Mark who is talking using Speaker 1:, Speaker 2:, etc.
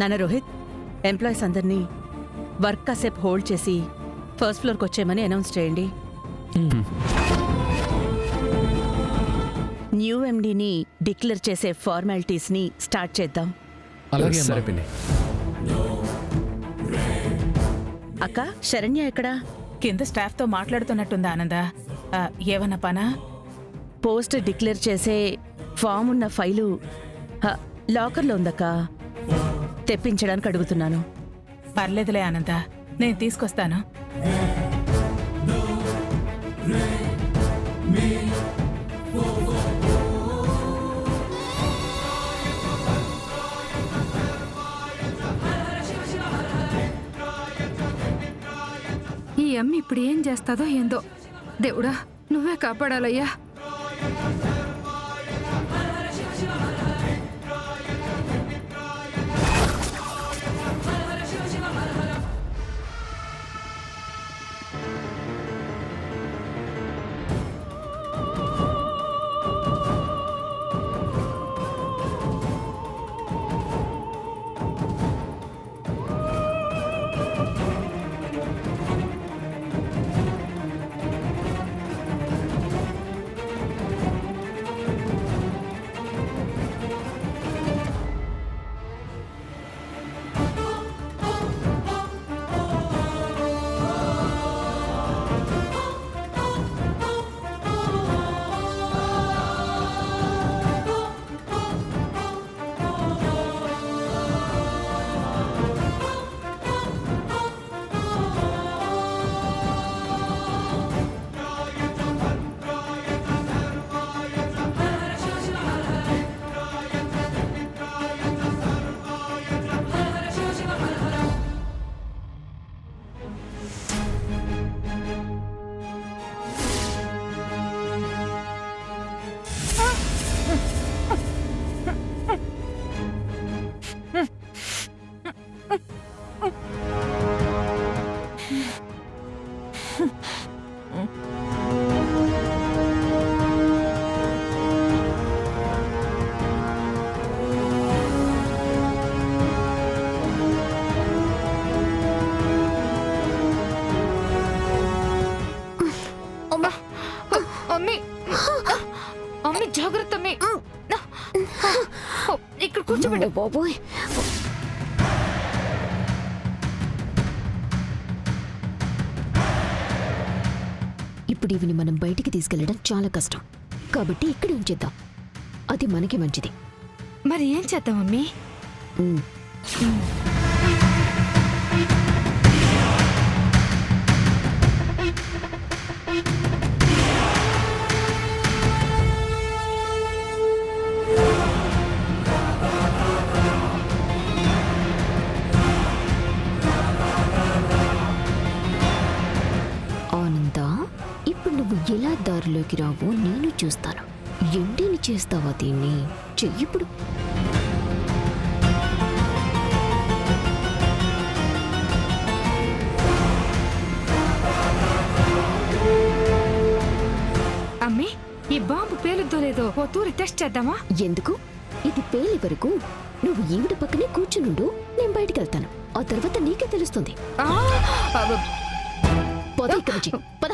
Speaker 1: నాన్న రోహిత్, ఎంప్లాయీస్ అందరినీ వర్క్ కాసేపు హోల్డ్ చేసి ఫస్ట్ ఫ్లోర్కి వచ్చేయమని అనౌన్స్ చేయండి. న్యూ ఎండీని డిక్లేర్ చేసే ఫార్మాలిటీస్ని స్టార్ట్ చేద్దాం.
Speaker 2: అలాగే సరిపోయింది.
Speaker 1: అక్క, శరణ్య ఎక్కడా?
Speaker 3: కింద స్టాఫ్తో మాట్లాడుతున్నట్టుందా ఆనంద? ఏమన్నా పనా?
Speaker 1: పోస్ట్ డిక్లేర్ చేసే ఫామ్ ఉన్న ఫైలు లాకర్లో ఉందక్క, తెప్పించడానికి అడుగుతున్నాను.
Speaker 3: పర్లేదులే ఆనంద, నేను తీసుకొస్తాను.
Speaker 4: ఈ అమ్మ ఇప్పుడు ఏం చేస్తాదో ఏందో, దేవుడా నువ్వే కాపాడాలయ్యా. అమ్మి జాగ్రత్త, ఇక్కడ కూర్చోబెట్టు బాబోయ్.
Speaker 5: ఇప్పుడు ఇవిని మనం బయటికి తీసుకెళ్లడం చాలా కష్టం, కాబట్టి ఇక్కడే ఉంచేద్దాం, అది మనకి మంచిది.
Speaker 4: మరి ఏం చేద్దాం మమ్మీ?
Speaker 5: ఎలా దారిలోకి రావో నేను చూస్తాను. ఎండిని చేస్తావా దీన్ని? చెయ్యిప్పుడు.
Speaker 4: అమ్మి, ఈ బాంబు పేలుద్దో లేదో ఓ తూరి టెస్ట్ చేద్దామా?
Speaker 5: ఎందుకు? ఇది పేలే వరకు నువ్వు ఈవిడ పక్కనే కూర్చునుండు, నేను బయటికి వెళ్తాను. ఆ తర్వాత నీకే తెలుస్తుంది. పద ఇక్కడి నుంచి, పద.